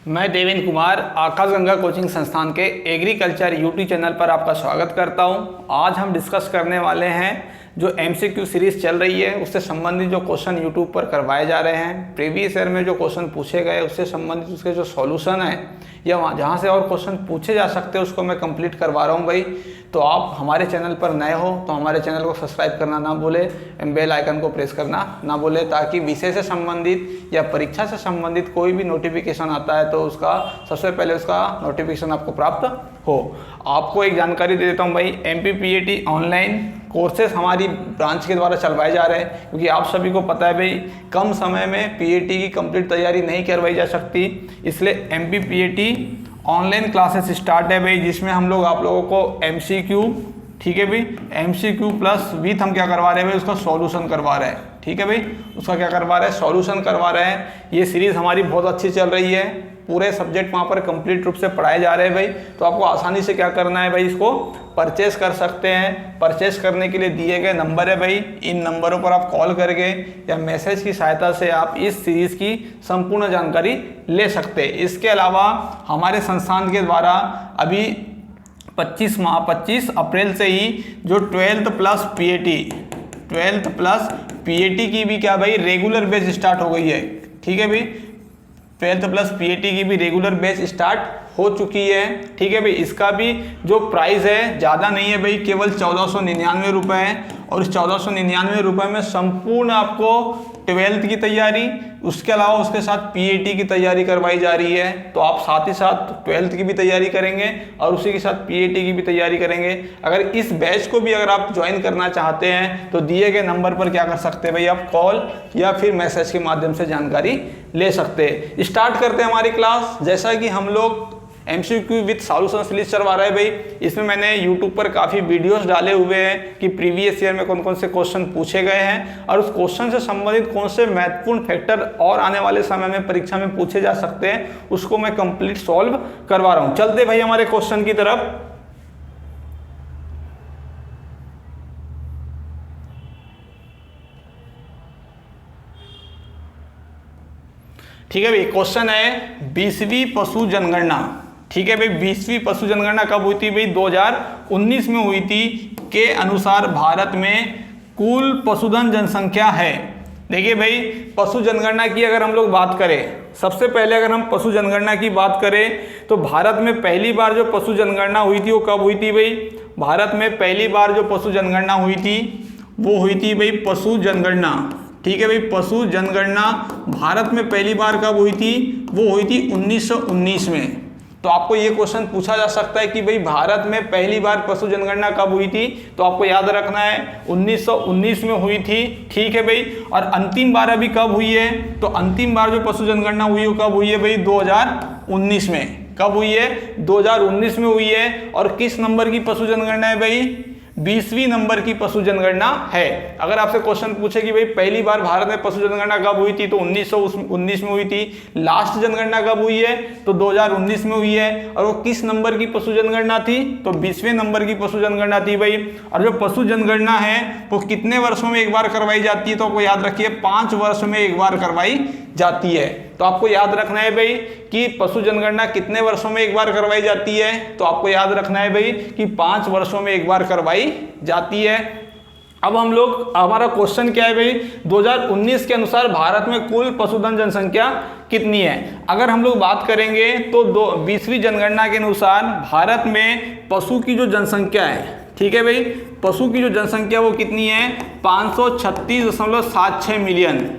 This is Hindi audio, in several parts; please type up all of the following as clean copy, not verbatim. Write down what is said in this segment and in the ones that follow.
मैं देवेंद्र कुमार आकाशगंगा कोचिंग संस्थान के एग्रीकल्चर यूट्यूब चैनल पर आपका स्वागत करता हूं। आज हम डिस्कस करने वाले हैं जो एमसीक्यू सीरीज़ चल रही है उससे संबंधित जो क्वेश्चन यूट्यूब पर करवाए जा रहे हैं। प्रीवियस ईयर में जो क्वेश्चन पूछे गए उससे संबंधित उसके जो सॉल्यूशन है या वहाँ जहाँ से और क्वेश्चन पूछे जा सकते हैं उसको मैं कंप्लीट करवा रहा हूँ भाई। तो आप हमारे चैनल पर नए हो तो हमारे चैनल को सब्सक्राइब करना ना भूले, बेल आइकन को प्रेस करना ना भूले, ताकि विषय से संबंधित या परीक्षा से संबंधित कोई भी नोटिफिकेशन आता है तो उसका सबसे पहले उसका नोटिफिकेशन आपको प्राप्त हो। आपको एक जानकारी दे देता हूँ भाई, MPPAT ऑनलाइन कोर्सेज हमारी ब्रांच के द्वारा चलवाए जा रहे हैं, क्योंकि आप सभी को पता है भाई कम समय में PAT की कंप्लीट तैयारी नहीं करवाई जा सकती। इसलिए MPPAT ऑनलाइन क्लासेस स्टार्ट है भाई, जिसमें हम लोग आप लोगों को MCQ, ठीक है भाई, MCQ प्लस विथ हम क्या करवा रहे हैं भाई, उसका सॉल्यूशन करवा रहे हैं। ठीक है भाई, उसका क्या करवा रहे हैं, सॉल्यूशन करवा रहे हैं। ये सीरीज़ हमारी बहुत अच्छी चल रही है, पूरे सब्जेक्ट वहाँ पर कंप्लीट रूप से पढ़ाए जा रहे हैं भाई। तो आपको आसानी से क्या करना है भाई, इसको परचेस कर सकते हैं। परचेस करने के लिए दिए गए नंबर है भाई, इन नंबरों पर आप कॉल करके या मैसेज की सहायता से आप इस सीरीज़ की संपूर्ण जानकारी ले सकते हैं। इसके अलावा हमारे संस्थान के द्वारा अभी 25 अप्रैल से ही जो 12th प्लस PAT की भी क्या भाई रेगुलर बैच स्टार्ट हो गई है। ठीक है भाई, 12th प्लस PAT की भी रेगुलर बैच स्टार्ट हो चुकी है। ठीक है भाई, इसका भी जो प्राइस है ज़्यादा नहीं है भाई, केवल 1499 रुपये है। और इस 1499 रुपये में संपूर्ण आपको 12th की तैयारी, उसके अलावा उसके साथ PAT की तैयारी करवाई जा रही है। तो आप साथ ही साथ 12th की भी तैयारी करेंगे और उसी के साथ PAT की भी तैयारी करेंगे। अगर इस बैच को भी अगर आप ज्वाइन करना चाहते हैं तो दिए गए नंबर पर क्या कर सकते हैं भाई, आप कॉल या फिर मैसेज के माध्यम से जानकारी ले सकते हैं। स्टार्ट करते हैं हमारी क्लास। जैसा कि हम लोग MCQ विथ सॉल्यूशन सीरीज चलवा रहे हैं भाई, इसमें मैंने YouTube पर काफ़ी वीडियोस डाले हुए हैं कि प्रीवियस ईयर में कौन कौन से क्वेश्चन पूछे गए हैं और उस क्वेश्चन से संबंधित कौन से महत्वपूर्ण फैक्टर और आने वाले समय में परीक्षा में पूछे जा सकते हैं, उसको मैं कंप्लीट सॉल्व करवा रहा हूँ। चलते भाई हमारे क्वेश्चन की तरफ। ठीक है भाई, क्वेश्चन है 20वीं पशु जनगणना। ठीक है भाई, 20वीं पशु जनगणना कब हुई थी भाई, 2019 में हुई थी। के अनुसार भारत में कुल पशुधन जनसंख्या है। देखिए भाई, पशु जनगणना की अगर हम लोग बात करें, सबसे पहले अगर हम पशु जनगणना की बात करें तो भारत में पहली बार जो पशु जनगणना हुई थी वो कब हुई थी भाई, भारत में पहली बार जो पशु जनगणना हुई थी वो हुई थी भाई पशु जनगणना। ठीक है भाई, पशु जनगणना भारत में पहली बार कब हुई थी, वो हुई थी 1919 में। तो आपको ये क्वेश्चन पूछा जा सकता है कि भाई भारत में पहली बार पशु जनगणना कब हुई थी, तो आपको याद रखना है 1919 में हुई थी। ठीक है भाई, और अंतिम बार अभी कब हुई है, तो अंतिम बार जो पशु जनगणना हुई वो कब हुई है भाई, 2019 में। कब हुई है, 2019 में हुई है। और किस नंबर की पशु जनगणना है भाई, 20वीं नंबर की पशु जनगणना है। अगर आपसे क्वेश्चन पूछे कि भाई पहली बार भारत में पशु जनगणना कब हुई थी, तो 1919 में हुई थी। लास्ट जनगणना कब हुई है, तो 2019 में हुई है। और वो किस नंबर की पशु जनगणना थी, तो 20वें नंबर की पशु जनगणना थी भाई। और जो पशु जनगणना है वो कितने वर्षों में एक बार करवाई जाती है, तो आपको याद रखिए 5 वर्ष में एक बार करवाई जाती है। तो आपको याद रखना है भाई कि पशु जनगणना कितने वर्षों में एक बार करवाई जाती है, तो आपको याद रखना है भाई कि 5 वर्षों में एक बार करवाई जाती है। अब हम लोग, हमारा क्वेश्चन क्या है भाई, 2019 के अनुसार भारत में कुल पशुधन जनसंख्या कितनी है। अगर हम लोग बात करेंगे तो 20वीं जनगणना के अनुसार भारत में पशु की जो जनसंख्या है, ठीक है भाई, पशु की जो जनसंख्या वो कितनी है, 536.76 मिलियन।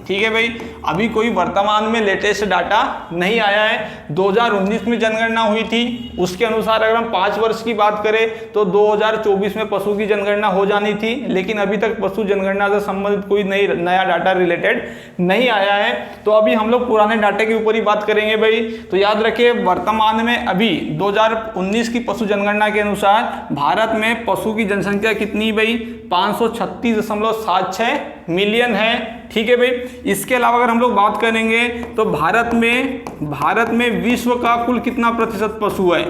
ठीक है भाई, अभी कोई वर्तमान में लेटेस्ट डाटा नहीं आया है। 2019 में जनगणना हुई थी, उसके अनुसार अगर हम 5 वर्ष की बात करें तो 2024 में पशु की जनगणना हो जानी थी, लेकिन अभी तक पशु जनगणना से संबंधित कोई नया डाटा रिलेटेड नहीं आया है। तो अभी हम लोग पुराने डाटे के ऊपर ही बात करेंगे भाई। तो याद रखिए, वर्तमान में अभी 2019 की पशु जनगणना के अनुसार भारत में पशु की जनसंख्या कितनी भाई, 536.76 मिलियन है। ठीक है भाई, इसके अलावा अगर हम लोग बात करेंगे तो भारत में विश्व का कुल कितना प्रतिशत पशु है,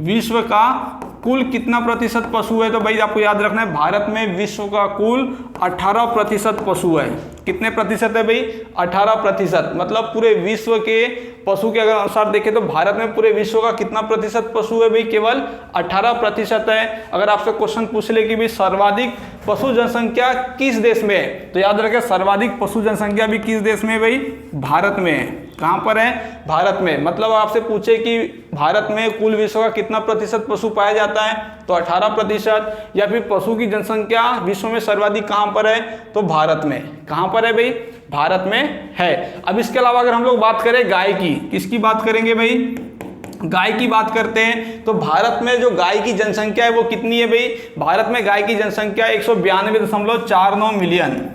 विश्व का कुल कितना प्रतिशत पशु है, तो भाई आपको याद रखना है भारत में विश्व का कुल 18% पशु है। कितने प्रतिशत है भाई? 18%। मतलब पूरे विश्व के पशु के अगर अनुसार देखें तो भारत में पूरे विश्व का कितना प्रतिशत पशु है भाई? केवल 18% है। अगर आपसे क्वेश्चन पूछ ले कि भाई सर्वाधिक पशु जनसंख्या किस देश में है, तो याद रखें सर्वाधिक पशु जनसंख्या भी किस देश में है भाई? भारत में है। कहाँ पर है? भारत में। मतलब आपसे पूछे कि भारत में कुल विश्व का कितना प्रतिशत पशु पाया जाता है, तो 18%। या फिर पशु की जनसंख्या विश्व में सर्वाधिक कहाँ पर है? तो भारत में। कहाँ पर है भाई? भारत में है। अब इसके अलावा अगर हम लोग बात करें गाय की, किसकी बात करेंगे भाई? गाय की बात करते हैं। तो भारत में जो गाय की जनसंख्या है वो कितनी है भाई? भारत में गाय की जनसंख्या 192.49 मिलियन,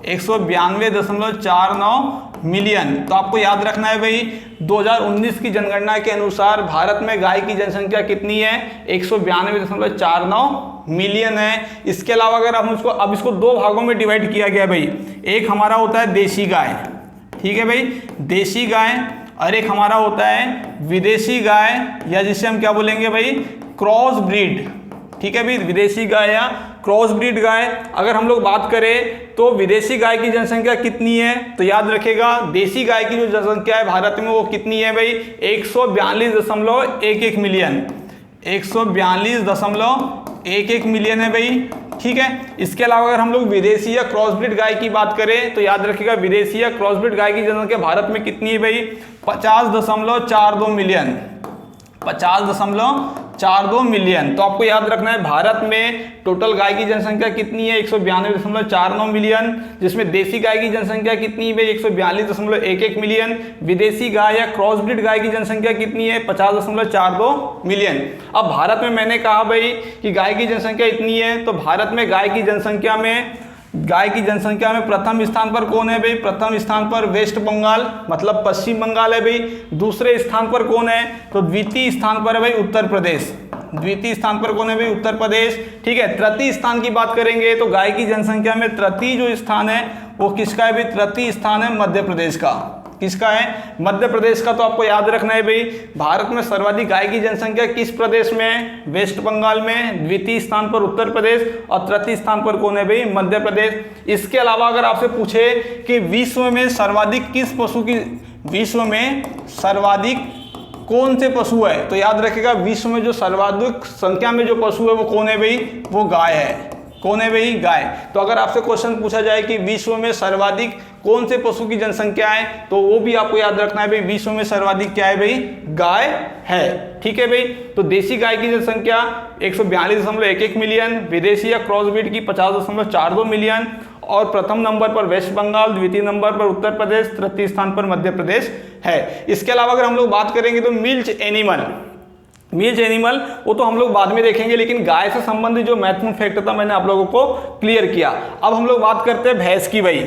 192.49 मिलियन। तो आपको याद रखना है भाई 2019 की जनगणना के अनुसार भारत में गाय की जनसंख्या कितनी है? 192.49 मिलियन है। इसके अलावा अगर हम इसको दो भागों में डिवाइड किया गया भाई, एक हमारा होता है देशी गाय, ठीक है भाई, देशी गाय, और एक हमारा होता है विदेशी गाय, या जिसे हम क्या बोलेंगे भाई? क्रॉस ब्रीड, ठीक है भाई, विदेशी गाय या क्रॉस ब्रीड गाय। अगर हम लोग बात करें तो विदेशी गाय की जनसंख्या कितनी है, तो याद रखेगा देशी गाय की जो जनसंख्या है भारत में वो कितनी है भाई? 142.11 मिलियन, 142.11 मिलियन है भाई, ठीक है। इसके अलावा अगर हम लोग विदेशी या क्रॉस ब्रीड गाय की बात करें तो याद रखिएगा विदेशी या क्रॉस ब्रीड गाय की जनसंख्या भारत में कितनी है भाई? 50.42 मिलियन, 50.42 मिलियन। तो आपको याद रखना है भारत में टोटल गाय की जनसंख्या कितनी है? 192.49 मिलियन, जिसमें देशी गाय की जनसंख्या कितनी है? 142.11 मिलियन। विदेशी गाय या क्रॉस ब्रीड गाय की जनसंख्या कितनी है? 50.42 मिलियन। अब भारत में मैंने कहा भाई कि गाय की जनसंख्या इतनी है, तो भारत में गाय की जनसंख्या में प्रथम स्थान पर कौन है भाई? प्रथम स्थान पर वेस्ट बंगाल, मतलब पश्चिम बंगाल है भाई। दूसरे स्थान पर कौन है? तो द्वितीय स्थान पर है भाई उत्तर प्रदेश, द्वितीय स्थान पर कौन है भाई? उत्तर प्रदेश, ठीक है। तृतीय स्थान की बात करेंगे तो गाय की जनसंख्या में तृतीय जो स्थान है वो किसका है भाई? तृतीय स्थान है मध्य प्रदेश का। किसका है? मध्य प्रदेश का। तो आपको याद रखना है भाई भारत में सर्वाधिक गाय की जनसंख्या किस प्रदेश में है? वेस्ट बंगाल में। द्वितीय स्थान पर उत्तर प्रदेश और तृतीय स्थान पर कौन है भाई? मध्य प्रदेश। इसके अलावा अगर आपसे पूछे कि विश्व में सर्वाधिक किस पशु की, विश्व में सर्वाधिक कौन से पशु है, तो याद रखिएगा विश्व में जो सर्वाधिक संख्या में जो पशु है वो कौन है भाई? वो गाय है। कौन है भाई? गाय। तो अगर आपसे क्वेश्चन पूछा जाए कि विश्व में सर्वाधिक कौन से पशु की जनसंख्या है, तो वो भी आपको याद रखना है भाई विश्व में सर्वाधिक क्या है भाई? गाय है, ठीक है भाई। तो देशी गाय की जनसंख्या 142.11 मिलियन, विदेशी या क्रॉस ब्रीड की 50.42 मिलियन, और प्रथम नंबर पर वेस्ट बंगाल, द्वितीय नंबर पर उत्तर प्रदेश, तृतीय स्थान पर मध्य प्रदेश है। इसके अलावा अगर हम लोग बात करेंगे तो मिल्क एनिमल वो तो हम लोग बाद में देखेंगे, लेकिन गाय से संबंधित जो महत्वपूर्ण फैक्ट था मैंने आप लोगों को क्लियर किया। अब हम लोग बात करते हैं भैंस की भाई,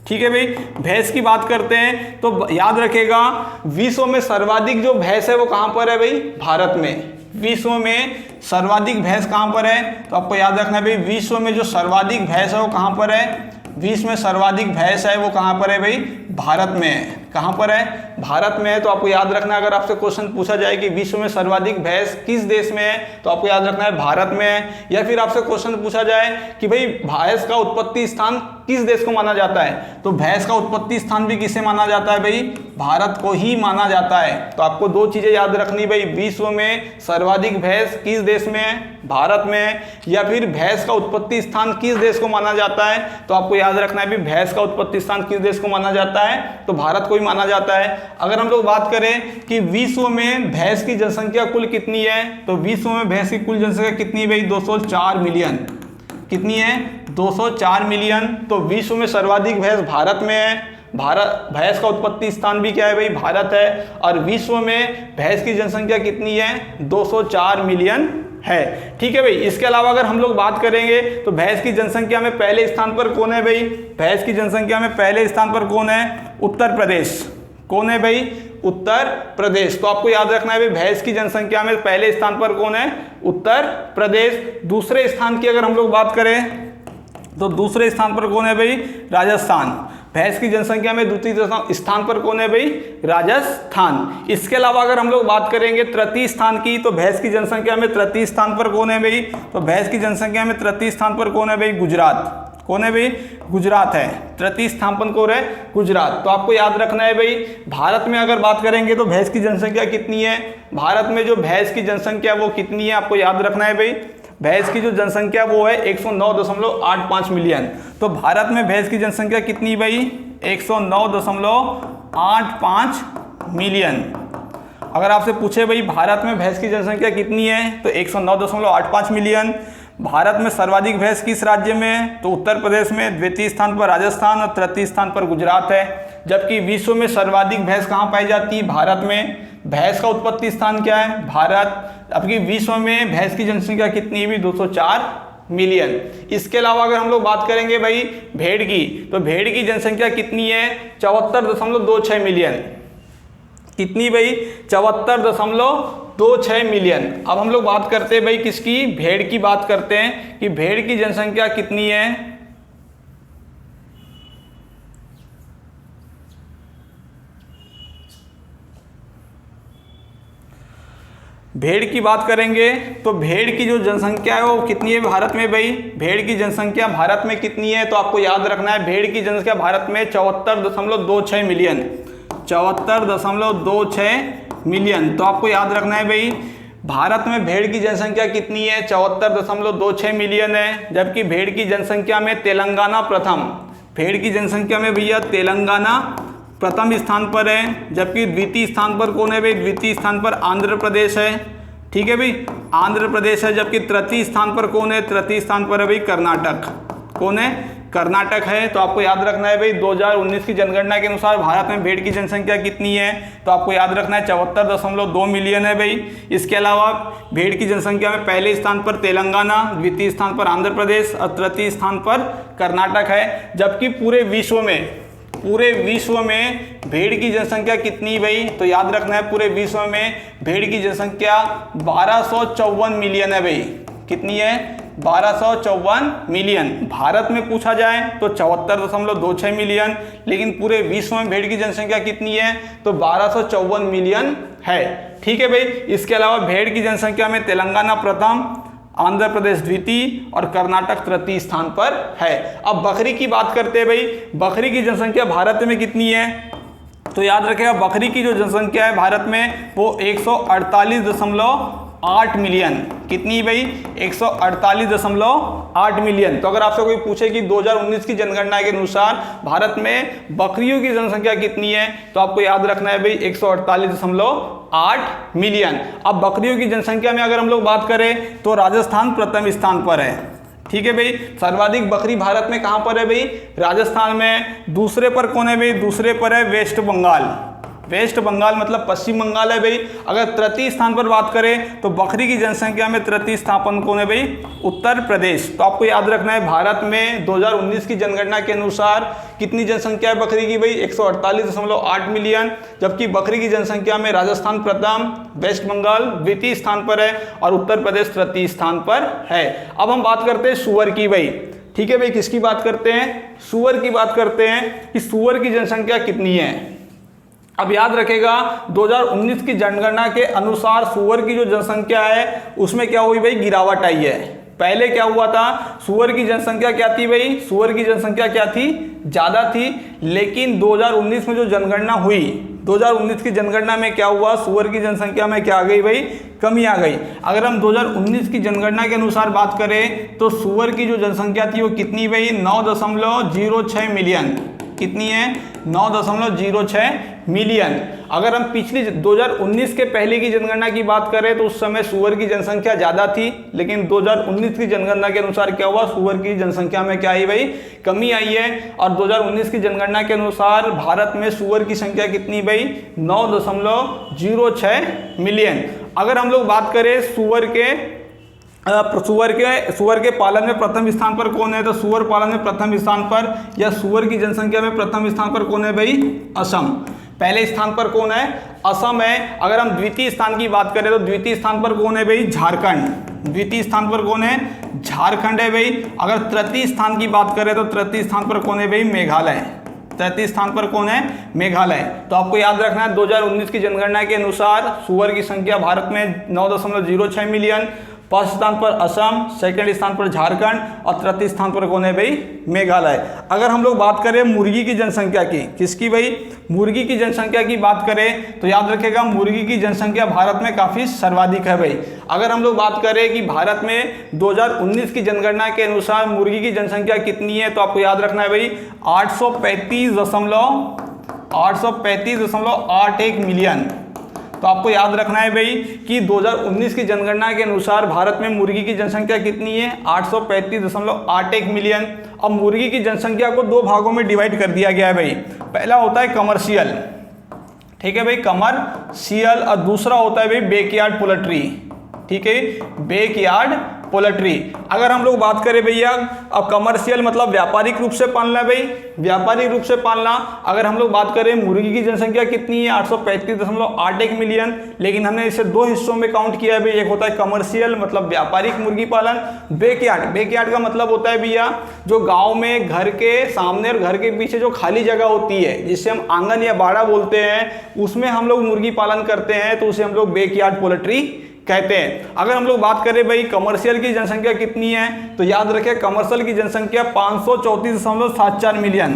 ठीक है भाई। भैंस की बात करते हैं तो याद रखेगा विश्व में सर्वाधिक जो भैंस है वो कहां पर है भाई? भारत में। विश्व में सर्वाधिक भैंस कहां पर है? तो आपको याद रखना है भाई विश्व में जो सर्वाधिक भैंस है वो कहां पर है? विश्व में सर्वाधिक भैंस है वो कहां पर है भाई? भारत में है। कहां पर है? भारत में है। तो आपको याद रखना है अगर आपसे क्वेश्चन पूछा जाए कि विश्व में सर्वाधिक भैंस किस देश में है, तो आपको याद रखना है भारत में है। या फिर आपसे क्वेश्चन पूछा जाए कि भाई भैंस का उत्पत्ति स्थान किस देश को माना जाता है, तो भैंस का उत्पत्ति स्थान भी किसे माना जाता है भाई? भारत को ही माना जाता है। तो आपको दो चीजें याद रखनी भाई, विश्व में सर्वाधिक भैंस किस देश में है? भारत में है। या फिर भैंस का उत्पत्ति स्थान किस देश को माना जाता है, तो आपको याद रखना है भी भैंस का उत्पत्ति स्थान किस देश को माना जाता है? तो भारत को ही माना जाता है। अगर हम लोग बात करें कि विश्व में भैंस की जनसंख्या कुल कितनी है, तो विश्व में भैंस की कुल जनसंख्या कितनी है भाई? 204 मिलियन। कितनी है? 204 मिलियन। तो विश्व में सर्वाधिक भैंस भारत में है। भारत, भैंस का उत्पत्ति स्थान भी क्या है भाई? भारत है। और विश्व में भैंस की जनसंख्या कितनी है? 204 मिलियन है, ठीक है भाई। इसके अलावा अगर हम लोग बात करेंगे तो भैंस की जनसंख्या में पहले स्थान पर कौन है भाई? भैंस की जनसंख्या में पहले स्थान पर कौन है? उत्तर प्रदेश। कौन है भाई? उत्तर प्रदेश। तो आपको याद रखना है भाई भैंस की जनसंख्या में पहले स्थान पर कौन है? उत्तर प्रदेश। दूसरे स्थान की अगर हम लोग बात करें तो दूसरे स्थान पर कौन है भाई? राजस्थान। भैंस की जनसंख्या में द्वितीय स्थान पर कौन है भाई? राजस्थान। इसके अलावा अगर हम लोग बात करेंगे तृतीय स्थान की, तो भैंस की जनसंख्या में तृतीय स्थान पर कौन है भाई? तो भैंस की जनसंख्या में तृतीय स्थान पर कौन है भाई? गुजरात। कौन है भाई? गुजरात है। तृतीय स्थान पर कौन है? गुजरात। तो आपको याद रखना है भाई, भारत में अगर बात करेंगे तो भैंस की जनसंख्या कितनी है? भारत में जो भैंस की जनसंख्या वो कितनी है आपको याद रखना है भाई। भैंस की जो जनसंख्या वो है 109.85 मिलियन। तो भारत में भैंस की जनसंख्या कितनी भाई? 109.85 मिलियन। अगर आपसे पूछे भाई भारत में भैंस की जनसंख्या कितनी है तो 109.85 मिलियन। भारत में सर्वाधिक भैंस किस राज्य में है? तो उत्तर प्रदेश में, द्वितीय स्थान पर राजस्थान और तृतीय स्थान पर गुजरात है। जबकि विश्व में सर्वाधिक भैंस कहाँ पाई जाती है? भारत में। भैंस का उत्पत्ति स्थान क्या है? भारत। जबकि विश्व में भैंस की जनसंख्या कितनी है? 204 मिलियन। इसके अलावा अगर हम लोग बात करेंगे भाई भेड़ की, तो भेड़ की जनसंख्या कितनी है? 74.26 मिलियन। कितनी भाई? 74.26 मिलियन। अब हम लोग बात करते हैं भाई किसकी? भेड़ की बात करते हैं कि भेड़ की जनसंख्या कितनी है। भेड़ की बात करेंगे तो भेड़ की जो जनसंख्या है वो कितनी है भारत में भाई? भेड़ की जनसंख्या भारत में कितनी है? तो आपको याद रखना है भेड़ की जनसंख्या भारत में 74.26 मिलियन। 74.26 मिलियन। तो आपको याद रखना है भाई भारत में भेड़ की जनसंख्या कितनी है? 74.26 मिलियन है। जबकि भेड़ की जनसंख्या में तेलंगाना प्रथम, भेड़ की जनसंख्या में भैया तेलंगाना प्रथम स्थान पर है। जबकि द्वितीय स्थान पर कौन है भाई? द्वितीय स्थान पर आंध्र प्रदेश है। ठीक है भाई, आंध्र प्रदेश है। जबकि तृतीय स्थान पर कौन है? तृतीय स्थान पर है भाई कर्नाटक। कौन है? कर्नाटक है। तो आपको याद रखना है भाई 2019 की जनगणना के अनुसार भारत में भेड़ की जनसंख्या कितनी है? तो आपको याद रखना है 74.2 मिलियन है भाई। इसके अलावा भेड़ की जनसंख्या में पहले स्थान पर तेलंगाना, द्वितीय स्थान पर आंध्र प्रदेश और तृतीय स्थान पर कर्नाटक है। जबकि पूरे विश्व में भेड़ की जनसंख्या कितनी भाई? तो याद रखना है पूरे विश्व में भेड़ की जनसंख्या 1254 मिलियन है भाई। कितनी है? 1254 मिलियन। भारत में पूछा जाए तो 74.26 मिलियन, लेकिन पूरे विश्व में भेड़ की जनसंख्या कितनी है? तो 1254 मिलियन है। ठीक है भाई। इसके अलावा भेड़ की जनसंख्या में तेलंगाना प्रथम, आंध्र प्रदेश द्वितीय और कर्नाटक तृतीय स्थान पर है। अब बकरी की बात करते हैं भाई। बकरी की जनसंख्या भारत में कितनी है? तो याद रखिएगा बकरी की जो जनसंख्या है भारत में वो 148.8 मिलियन। कितनी भाई? 148.8 मिलियन। तो अगर आपसे कोई पूछे कि 2019 की जनगणना के अनुसार भारत में बकरियों की जनसंख्या कितनी है, तो आपको याद रखना है भाई 148.8 मिलियन। अब बकरियों की जनसंख्या में अगर हम लोग बात करें तो राजस्थान प्रथम स्थान पर है। ठीक है भाई। सर्वाधिक बकरी भारत में कहां पर है भाई? राजस्थान में। दूसरे पर कौन है भाई? दूसरे पर है वेस्ट बंगाल। वेस्ट बंगाल मतलब पश्चिम बंगाल है भाई। अगर तृतीय स्थान पर बात करें तो बकरी की जनसंख्या में तृतीय स्थान कौन है भाई? उत्तर प्रदेश। तो आपको याद रखना है भारत में 2019 की जनगणना के अनुसार कितनी जनसंख्या है बकरी की भाई? 148.8 मिलियन। जबकि बकरी की जनसंख्या में राजस्थान प्रथम, वेस्ट बंगाल द्वितीय स्थान पर है और उत्तर प्रदेश तृतीय स्थान पर है। अब हम बात करते हैं सूअर की भाई। ठीक है भाई, किसकी बात करते हैं? सूअर की बात करते हैं कि सूअर की जनसंख्या कितनी है। अब याद रखेगा 2019 की जनगणना के अनुसार सूअर की जो जनसंख्या है उसमें क्या हुई भाई? गिरावट आई है। पहले क्या हुआ था? सूअर की जनसंख्या क्या थी भाई? सूअर की जनसंख्या क्या थी? ज्यादा थी। लेकिन 2019 में जो जनगणना हुई, 2019 की जनगणना में क्या हुआ? सूअर की जनसंख्या में क्या आ गई भाई? कमी आ गई। अगर हम 2019 की जनगणना के अनुसार बात करें तो सूअर की जो जनसंख्या थी वो कितनी भाई? 9.06 मिलियन। कितनी है? 9.06 मिलियन। अगर हम पिछली 2019 के पहले की जनगणना की बात करें तो उस समय सूअर की जनसंख्या ज़्यादा थी, लेकिन 2019 की जनगणना के अनुसार क्या हुआ? सूअर की जनसंख्या में क्या आई भाई? कमी आई है। और 2019 की जनगणना के अनुसार भारत में सूअर की संख्या कितनी भाई? 9.06 मिलियन। अगर हम लोग बात करें सूअर के पालन में प्रथम स्थान पर कौन है? तो सूअर पालन में प्रथम स्थान पर या सूअर की जनसंख्या में प्रथम स्थान पर कौन है भाई? असम। पहले स्थान पर कौन है? असम है। अगर हम द्वितीय स्थान की बात करें तो द्वितीय स्थान पर कौन है भाई? झारखंड। द्वितीय स्थान पर कौन है? झारखंड है भाई। अगर तृतीय स्थान की बात करें तो तृतीय स्थान पर कौन है भाई? मेघालय। तृतीय स्थान पर कौन है? मेघालय। तो आपको याद रखना है 2019 की जनगणना के अनुसार सूअर की संख्या भारत में 9.06 मिलियन, फर्स्ट स्थान पर असम, सेकंड स्थान पर झारखंड और तृतीय स्थान पर कौन है भाई, मेघालय। अगर हम लोग बात करें मुर्गी की जनसंख्या की, किसकी भाई, मुर्गी की जनसंख्या की बात करें तो याद रखिएगा मुर्गी की जनसंख्या भारत में काफी सर्वाधिक है भाई। अगर हम लोग बात करें कि भारत में 2019 की जनगणना के अनुसार मुर्गी की जनसंख्या कितनी है, तो आपको याद रखना है भाई 835.81 मिलियन। तो आपको याद रखना है भाई कि 2019 की जनगणना के अनुसार भारत में मुर्गी की जनसंख्या कितनी है, 835.81 मिलियन। अब मुर्गी की जनसंख्या को दो भागों में डिवाइड कर दिया गया है भाई। पहला होता है कमर्शियल, ठीक है भाई, कमर्शियल, और दूसरा होता है भाई बैकयार्ड पोल्ट्री, ठीक है, बैकयार्ड पोल्ट्री। अगर हम लोग बात करें भैया, अब कमर्शियल मतलब व्यापारिक रूप से पालना भाई, व्यापारिक रूप से पालना। अगर हम लोग बात करें मुर्गी की जनसंख्या कितनी है, 835.81 मिलियन, लेकिन हमने इसे दो हिस्सों में काउंट किया है भाई। एक होता है कमर्शियल मतलब व्यापारिक मुर्गी पालन, बैकयार्ड, बैकयार्ड का मतलब होता है भैया जो गाँव में घर के सामने और घर के पीछे जो खाली जगह होती है, जिससे हम आंगन या बाड़ा बोलते हैं, उसमें हम लोग मुर्गी पालन करते हैं, तो उसे हम लोग बैकयार्ड पोल्ट्री कहते हैं। अगर हम लोग बात करें भाई कमर्शियल की जनसंख्या कितनी है, तो याद रखें कमर्शियल की जनसंख्या 534.74 मिलियन,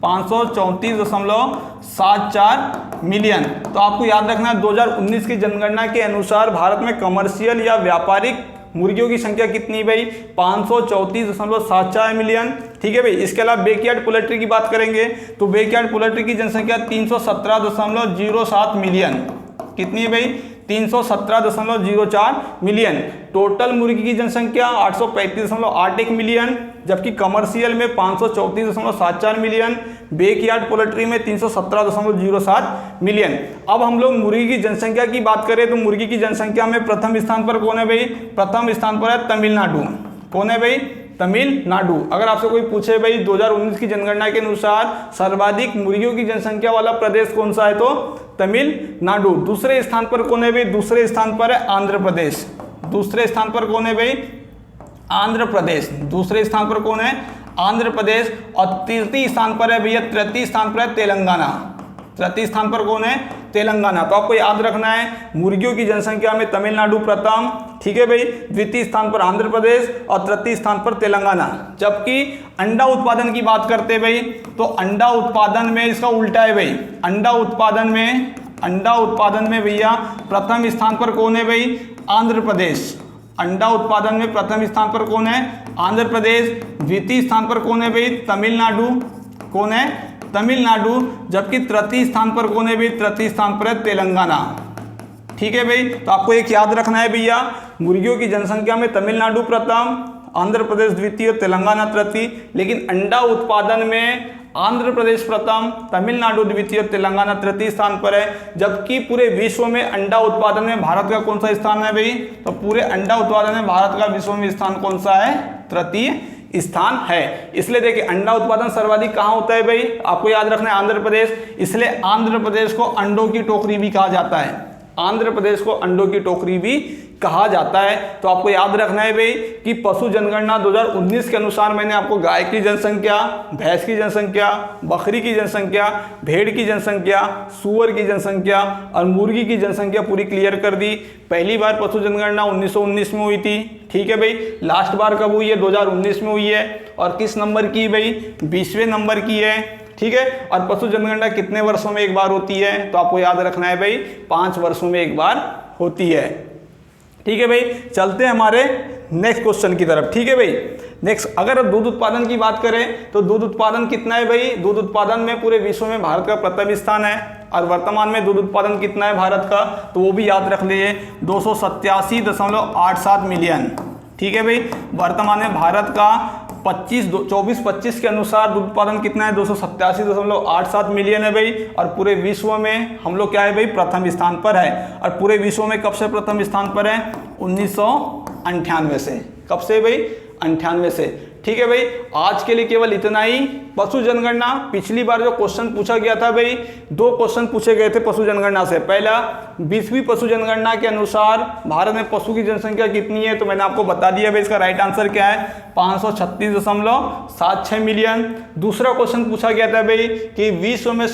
534.74 मिलियन। तो आपको याद रखना है 2019 की जनगणना के अनुसार भारत में कमर्शियल या व्यापारिक मुर्गियों की संख्या कितनी भाई, 534.74 मिलियन, ठीक है भाई। इसके अलावा बैकयार्ड पोल्ट्री की बात करेंगे तो बैकयार्ड पोल्ट्री की जनसंख्या 317.07 मिलियन, कितनी है भाई, 317.04 मिलियन। टोटल मुर्गी की जनसंख्या 835.81 मिलियन, जबकि कमर्शियल में 534.74 मिलियन, बैकयार्ड पोल्ट्री में 317.07 मिलियन। अब हम लोग मुर्गी की जनसंख्या की बात करें तो मुर्गी की जनसंख्या में प्रथम स्थान पर कौन है भाई, प्रथम स्थान पर है तमिलनाडु। कौन है भाई, तमिलनाडु। अगर आपसे कोई पूछे भाई 2019 की जनगणना के अनुसार सर्वाधिक मुर्गियों की जनसंख्या वाला प्रदेश कौन सा है, तो तमिलनाडु। दूसरे स्थान पर कौन है भाई, दूसरे स्थान पर है आंध्र प्रदेश। दूसरे स्थान पर कौन है भाई, आंध्र प्रदेश। दूसरे स्थान पर कौन है, आंध्र प्रदेश। और तृतीय स्थान पर है भैया, तृतीय स्थान पर है तेलंगाना। तृतीय स्थान पर कौन है, तेलंगाना। तो आपको याद रखना है मुर्गियों की जनसंख्या में तमिलनाडु प्रथम, ठीक है भाई, द्वितीय स्थान पर आंध्र प्रदेश और तृतीय स्थान पर तेलंगाना। जबकि अंडा उत्पादन की बात करते हैं भाई तो अंडा उत्पादन में इसका उल्टा है भाई। अंडा उत्पादन में भैया प्रथम स्थान पर कौन है भाई, आंध्र प्रदेश। अंडा उत्पादन में प्रथम स्थान पर कौन है, आंध्र प्रदेश। द्वितीय स्थान पर कौन है भाई, तमिलनाडु। कौन है, तमिलनाडु। जबकि तृतीय स्थान पर कौन है भाई, तृतीय स्थान पर है तेलंगाना, ठीक है भाई। तो आपको एक याद रखना है भैया, मुर्गियों की जनसंख्या में तमिलनाडु प्रथम, आंध्र प्रदेश द्वितीय, तेलंगाना तृतीय। लेकिन अंडा उत्पादन में आंध्र प्रदेश प्रथम, तमिलनाडु द्वितीय, तेलंगाना तृतीय स्थान पर है। जबकि पूरे विश्व में अंडा उत्पादन में भारत का कौन सा स्थान है भाई, तो पूरे अंडा उत्पादन में भारत का विश्व में स्थान कौन सा है, तृतीय स्थान है। इसलिए देखिए अंडा उत्पादन सर्वाधिक कहाँ होता है भाई, आपको याद रखना है आंध्र प्रदेश। इसलिए आंध्र प्रदेश को अंडों की टोकरी भी कहा जाता है। आंध्र प्रदेश को अंडों की टोकरी भी कहा जाता है। तो आपको याद रखना है भाई कि पशु जनगणना 2019 के अनुसार मैंने आपको गाय की जनसंख्या, भैंस की जनसंख्या, बकरी की जनसंख्या, भेड़ की जनसंख्या, सुअर की जनसंख्या और मुर्गी की जनसंख्या पूरी क्लियर कर दी। पहली बार पशु जनगणना 1919 में हुई थी, ठीक है भाई। लास्ट बार कब हुई है, 2019 में हुई है। और किस नंबर की भाई, 20वें नंबर की है, ठीक है। और पशु जनगणना कितने वर्षों में एक बार होती है, तो आपको याद रखना है भाई 5 वर्षों में एक बार होती है, ठीक है भाई। चलते हैं हमारे नेक्स्ट क्वेश्चन की तरफ, ठीक है भाई। नेक्स्ट, अगर दूध उत्पादन की बात करें तो दूध उत्पादन कितना है भाई, दूध उत्पादन में पूरे विश्व में भारत का प्रथम स्थान है। और वर्तमान में दूध उत्पादन कितना है भारत का, तो वो भी याद रख लीजिए 287.87 मिलियन, ठीक है भाई। वर्तमान में भारत का 24-25 के अनुसार दूध उत्पादन कितना है, 287.87 मिलियन है भाई। और पूरे विश्व में हम लोग क्या है भाई, प्रथम स्थान पर है। और पूरे विश्व में कब से प्रथम स्थान पर है, 1998 से। कब से भाई, 98 से, ठीक है भाई। आज के लिए केवल इतना ही। पशु जनगणना, पिछली बार जो क्वेश्चन पूछा गया था भाई, 2 क्वेश्चन पूछे गए थे पशु जनगणना से। पहला 20वीं पशु जनगणना के अनुसार भारत में पशु की जनसंख्या कितनी है, तो मैंने आपको बता दिया भाई इसका राइट आंसर क्या है, 536.76 मिलियन। दूसरा क्वेश्चन पूछा गया था भाई कि विश्व में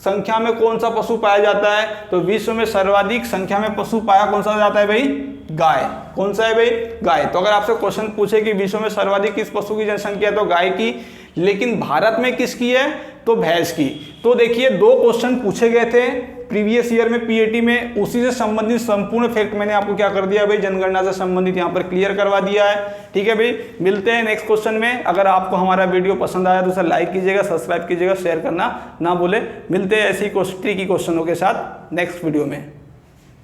संख्या में कौन सा पशु पाया जाता है? तो विश्व में सर्वाधिक संख्या में पशु पाया कौन सा जाता है भाई? गाय। कौन सा है भाई? गाय। तो अगर आपसे क्वेश्चन पूछे कि विश्व में सर्वाधिक किस पशु की जनसंख्या है, तो गाय की। लेकिन भारत में किसकी है? तो भैंस की। तो देखिए 2 क्वेश्चन पूछे गए थे प्रीवियस ईयर में पीएटी में, उसी से संबंधित संपूर्ण फैक्ट मैंने आपको क्या कर दिया भाई, जनगणना से संबंधित यहाँ पर क्लियर करवा दिया है। ठीक है भाई, मिलते हैं नेक्स्ट क्वेश्चन में। अगर आपको हमारा वीडियो पसंद आया तो उसे लाइक कीजिएगा, सब्सक्राइब कीजिएगा, शेयर करना ना भूले। मिलते हैं ऐसी ट्रिकी क्वेश्चनों के साथ नेक्स्ट वीडियो में।